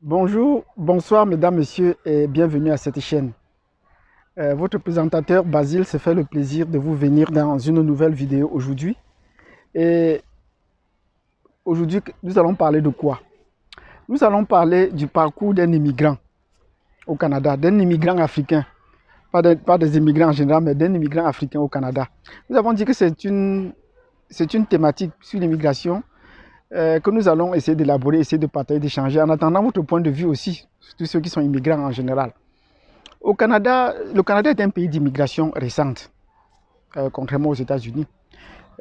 Bonjour, bonsoir mesdames, messieurs et bienvenue à cette chaîne. Votre présentateur Basile se fait le plaisir de vous venir dans une nouvelle vidéo aujourd'hui. Et aujourd'hui, nous allons parler de quoi? Nous allons parler du parcours d'un immigrant au Canada, d'un immigrant africain. Pas des immigrants en général, mais d'un immigrant africain au Canada. Nous avons dit que c'est une thématique sur l'immigration que nous allons essayer d'élaborer, essayer de partager, d'échanger, en attendant votre point de vue aussi, tous ceux qui sont immigrants en général. Au Canada, le Canada est un pays d'immigration récente, contrairement aux États-Unis.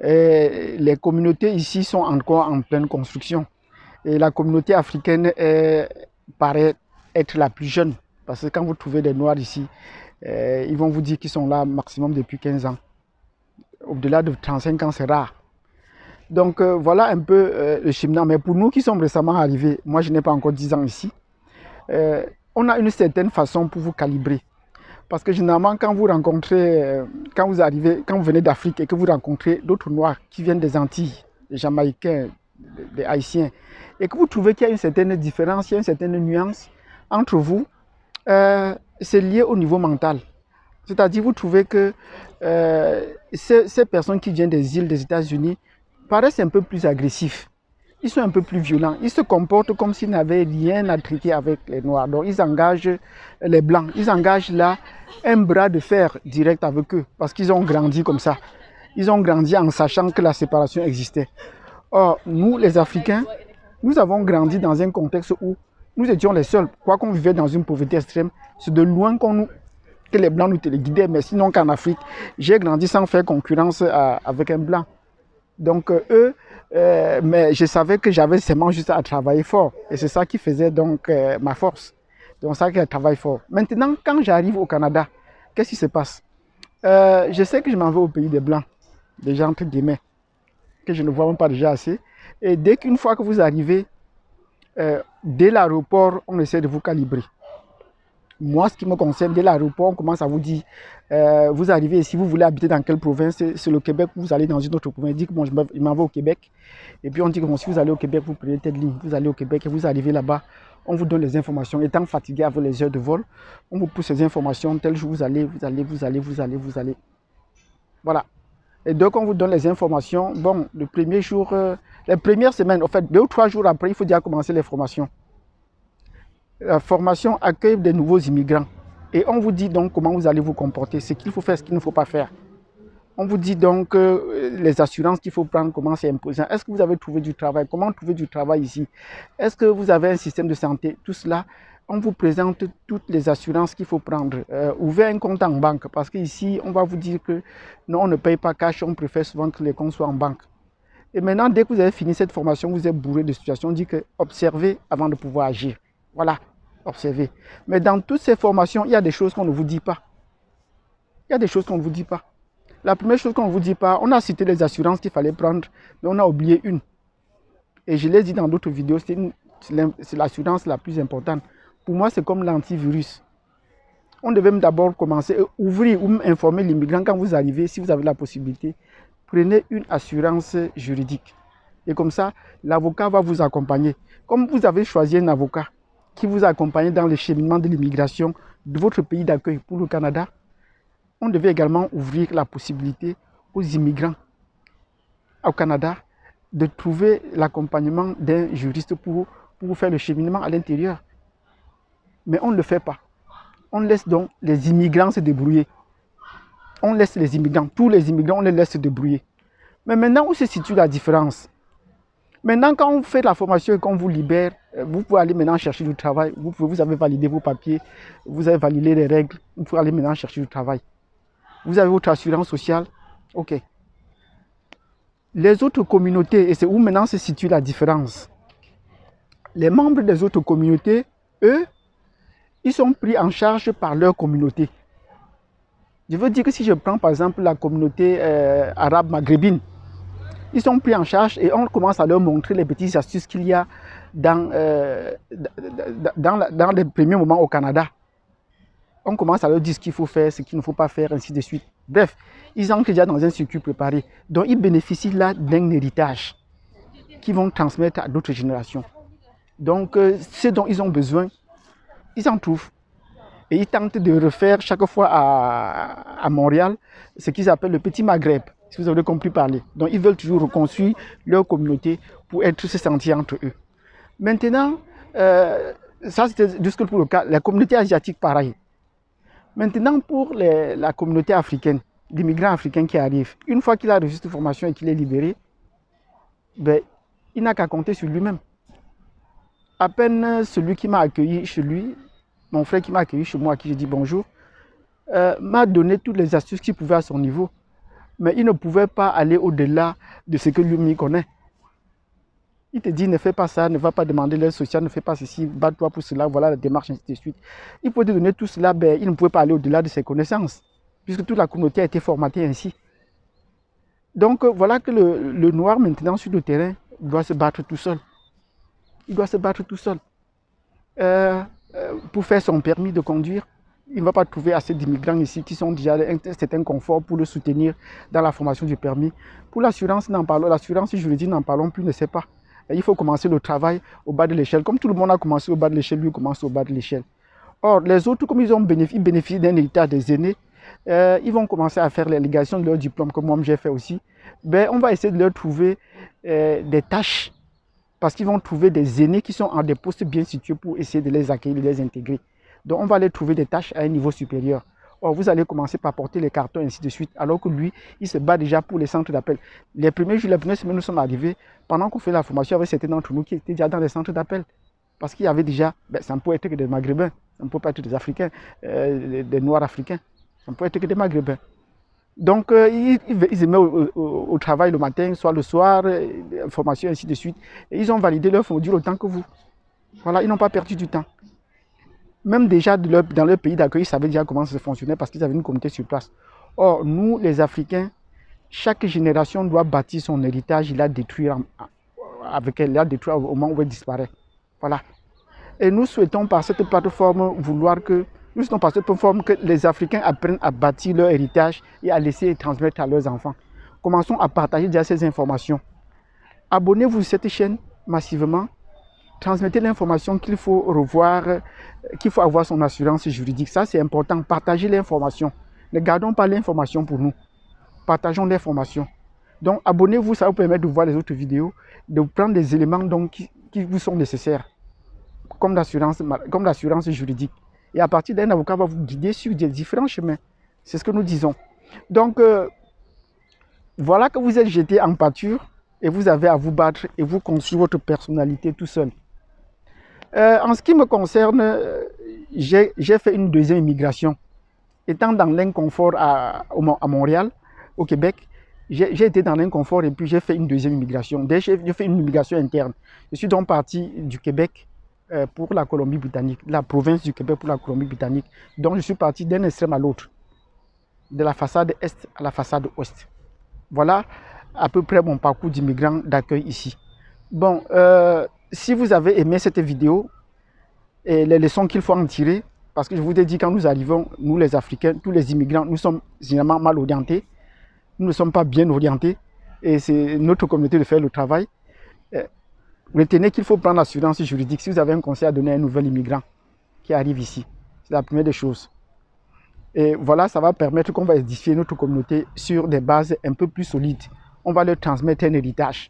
Les communautés ici sont encore en pleine construction. Et la communauté africaine paraît être la plus jeune. Parce que quand vous trouvez des Noirs ici, ils vont vous dire qu'ils sont là maximum depuis 15 ans. Au-delà de 35 ans, c'est rare. Donc voilà un peu le cheminement. Mais pour nous qui sommes récemment arrivés, moi je n'ai pas encore 10 ans ici, on a une certaine façon pour vous calibrer. Parce que généralement, quand vous rencontrez, quand vous venez d'Afrique et que vous rencontrez d'autres Noirs qui viennent des Antilles, des Jamaïcains, des Haïtiens, et que vous trouvez qu'il y a une certaine différence, il y a une certaine nuance entre vous, c'est lié au niveau mental. C'est-à-dire, vous trouvez que ces personnes qui viennent des îles des États-Unis paraissent un peu plus agressifs. Ils sont un peu plus violents. Ils se comportent comme s'ils n'avaient rien à traiter avec les Noirs. Donc, ils engagent les Blancs. Ils engagent là un bras de fer direct avec eux parce qu'ils ont grandi comme ça. Ils ont grandi en sachant que la séparation existait. Or, nous, les Africains, nous avons grandi dans un contexte où nous étions les seuls. Quoi qu'on vivait dans une pauvreté extrême, c'est de loin que les Blancs nous téléguidaient. Mais sinon qu'en Afrique, j'ai grandi sans faire concurrence avec un Blanc. Donc mais je savais que j'avais seulement juste à travailler fort. Et c'est ça qui faisait donc ma force. Donc ça, je travaille fort. Maintenant, quand j'arrive au Canada, qu'est-ce qui se passe? Je sais que je m'en vais au pays des Blancs, des gens entre guillemets, que je ne vois même pas déjà assez. Et dès qu'une fois que vous arrivez, dès l'aéroport, on essaie de vous calibrer. Moi, ce qui me concerne, dès l'aéroport, on commence à vous dire, vous arrivez ici, vous voulez habiter dans quelle province? C'est le Québec, vous allez dans une autre province. Dites que bon, je m'en vais au Québec. Et puis on dit que bon, si vous allez au Québec, vous prenez telle ligne. Vous allez au Québec et vous arrivez là-bas, on vous donne les informations. Étant fatigué avec les heures de vol, on vous pousse ces informations. Tel jour, vous allez. Voilà. Et donc, on vous donne les informations. Bon, le premier jour, les premières semaines, en fait, 2 ou 3 jours après, il faut déjà commencer les formations. La formation accueille des nouveaux immigrants. Et on vous dit donc comment vous allez vous comporter, ce qu'il faut faire, ce qu'il ne faut pas faire. On vous dit donc les assurances qu'il faut prendre, comment c'est imposant. Est-ce que vous avez trouvé du travail? Comment trouver du travail ici? Est-ce que vous avez un système de santé? Tout cela, on vous présente toutes les assurances qu'il faut prendre. Ouvrez un compte en banque parce qu'ici, on va vous dire que non, on ne paye pas cash, on préfère souvent que les comptes soient en banque. Et maintenant, dès que vous avez fini cette formation, vous êtes bourré de situations, on dit que observez avant de pouvoir agir. Voilà, observez. Mais dans toutes ces formations, il y a des choses qu'on ne vous dit pas. Il y a des choses qu'on ne vous dit pas. La première chose qu'on ne vous dit pas, on a cité les assurances qu'il fallait prendre, mais on a oublié une. Et je l'ai dit dans d'autres vidéos, c'est l'assurance la plus importante. Pour moi, c'est comme l'antivirus. On devait d'abord commencer à ouvrir ou informer l'immigrant quand vous arrivez, si vous avez la possibilité, prenez une assurance juridique. Et comme ça, l'avocat va vous accompagner. Comme vous avez choisi un avocat qui vous accompagne dans le cheminement de l'immigration de votre pays d'accueil pour le Canada, on devait également ouvrir la possibilité aux immigrants au Canada de trouver l'accompagnement d'un juriste pour faire le cheminement à l'intérieur. Mais on ne le fait pas. On laisse donc les immigrants se débrouiller. On laisse les immigrants, tous les immigrants, on les laisse se débrouiller. Mais maintenant, où se situe la différence? Maintenant, quand on fait la formation et qu'on vous libère, vous pouvez aller maintenant chercher du travail. Vous avez validé vos papiers, vous avez validé les règles, vous pouvez aller maintenant chercher du travail. Vous avez votre assurance sociale, ok. Les autres communautés, et c'est où maintenant se situe la différence. Les membres des autres communautés, eux, ils sont pris en charge par leur communauté. Je veux dire que si je prends par exemple la communauté arabe maghrébine, ils sont pris en charge et on commence à leur montrer les petites astuces qu'il y a dans les premiers moments au Canada. On commence à leur dire ce qu'il faut faire, ce qu'il ne faut pas faire, ainsi de suite. Bref, ils entrent déjà dans un circuit préparé. Donc, ils bénéficient là d'un héritage qu'ils vont transmettre à d'autres générations. Donc, ce dont ils ont besoin, ils en trouvent. Et ils tentent de refaire chaque fois à Montréal ce qu'ils appellent le petit Maghreb, si vous avez compris parler. Donc, ils veulent toujours reconstruire leur communauté pour être se sentir entre eux. Maintenant, ça c'était juste pour le cas, la communauté asiatique, pareil. Maintenant, pour la communauté africaine, les migrants africains qui arrivent, une fois qu'il a reçu cette formation et qu'il est libéré, ben, il n'a qu'à compter sur lui-même. À peine celui qui m'a accueilli chez lui, mon frère qui m'a accueilli chez moi, à qui j'ai dit bonjour, m'a donné toutes les astuces qu'il pouvait à son niveau. Mais il ne pouvait pas aller au-delà de ce que lui connaît. Il te dit, ne fais pas ça, ne va pas demander l'aide sociale, ne fais pas ceci, bats-toi pour cela, voilà la démarche, ainsi de suite. Il peut te donner tout cela, ben, il ne pouvait pas aller au-delà de ses connaissances, puisque toute la communauté a été formatée ainsi. Donc, voilà que le noir, maintenant, sur le terrain, doit se battre tout seul. Il doit se battre tout seul. Pour faire son permis de conduire, il ne va pas trouver assez d'immigrants ici qui sont déjà un certain confort pour le soutenir dans la formation du permis. Pour l'assurance, l'assurance juridique, n'en parlons plus, ne sait pas. Il faut commencer le travail au bas de l'échelle. Comme tout le monde a commencé au bas de l'échelle, lui commence au bas de l'échelle. Or, les autres, comme ils bénéficient d'un héritage des aînés, ils vont commencer à faire l'allégation de leur diplôme, comme moi j'ai fait aussi. Ben, on va essayer de leur trouver des tâches, parce qu'ils vont trouver des aînés qui sont en des postes bien situés pour essayer de les accueillir, de les intégrer. Donc, on va aller trouver des tâches à un niveau supérieur. Or, vous allez commencer par porter les cartons, ainsi de suite, alors que lui, il se bat déjà pour les centres d'appel. Les premiers jours, les premières semaines, nous sommes arrivés, pendant qu'on fait la formation, il y avait certains d'entre nous qui étaient déjà dans les centres d'appel. Parce qu'il y avait déjà, ça ne peut être que des Maghrébins, ça ne peut pas être des Africains, des Noirs africains, ça ne peut être que des Maghrébins. Donc, ils se mettent au travail le matin, soit le soir, formation, ainsi de suite. Et ils ont validé leur module autant que vous. Voilà, ils n'ont pas perdu du temps. Même déjà dans leur pays d'accueil, ils savaient déjà comment ça fonctionnait parce qu'ils avaient une communauté sur place. Or, nous, les Africains, chaque génération doit bâtir son héritage, il a détruit avec elle, il a détruit au moment où elle disparaît. Voilà. Et nous souhaitons par cette plateforme que les Africains apprennent à bâtir leur héritage et à laisser et transmettre à leurs enfants. Commençons à partager déjà ces informations. Abonnez-vous à cette chaîne massivement. Transmettez l'information qu'il faut revoir, qu'il faut avoir son assurance juridique. Ça, c'est important. Partagez l'information. Ne gardons pas l'information pour nous. Partageons l'information. Donc, abonnez-vous, ça vous permet de voir les autres vidéos, de prendre des éléments donc, qui vous sont nécessaires, comme l'assurance juridique. Et à partir d'un avocat va vous guider sur des différents chemins. C'est ce que nous disons. Donc, voilà que vous êtes jeté en pâture et vous avez à vous battre et vous construire votre personnalité tout seul. En ce qui me concerne, j'ai fait une deuxième immigration. Étant dans l'inconfort à Montréal, au Québec, j'ai été dans l'inconfort et puis j'ai fait une deuxième immigration. J'ai fait une immigration interne. Je suis donc parti du Québec pour la Colombie-Britannique, la province du Québec pour la Colombie-Britannique. Donc je suis parti d'un extrême à l'autre, de la façade est à la façade ouest. Voilà à peu près mon parcours d'immigrant d'accueil ici. Bon, si vous avez aimé cette vidéo et les leçons qu'il faut en tirer, parce que je vous ai dit, quand nous arrivons, nous les Africains, tous les immigrants, nous sommes généralement mal orientés. Nous ne sommes pas bien orientés et c'est notre communauté de faire le travail. Retenez qu'il faut prendre l'assurance juridique si vous avez un conseil à donner à un nouvel immigrant qui arrive ici. C'est la première des choses. Et voilà, ça va permettre qu'on va édifier notre communauté sur des bases un peu plus solides. On va leur transmettre un héritage.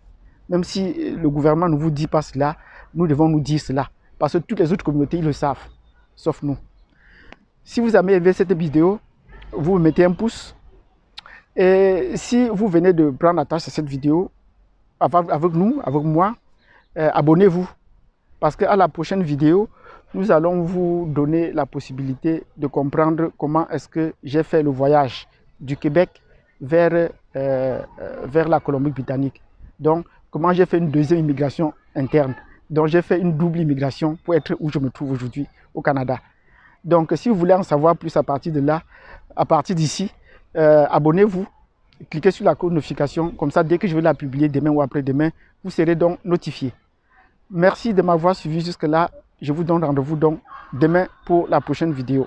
Même si le gouvernement ne vous dit pas cela, nous devons nous dire cela. Parce que toutes les autres communautés, ils le savent, sauf nous. Si vous avez aimé cette vidéo, vous mettez un pouce. Et si vous venez de prendre attache à cette vidéo, avec nous, avec moi, abonnez-vous. Parce qu'à la prochaine vidéo, nous allons vous donner la possibilité de comprendre comment est-ce que j'ai fait le voyage du Québec vers la Colombie-Britannique. Donc, comment j'ai fait une deuxième immigration interne. Donc, j'ai fait une double immigration pour être où je me trouve aujourd'hui, au Canada. Donc, si vous voulez en savoir plus à partir de là, à partir d'ici, abonnez-vous, cliquez sur la cloche de notification, comme ça, dès que je vais la publier demain ou après-demain, vous serez donc notifié. Merci de m'avoir suivi jusque-là. Je vous donne rendez-vous donc demain pour la prochaine vidéo.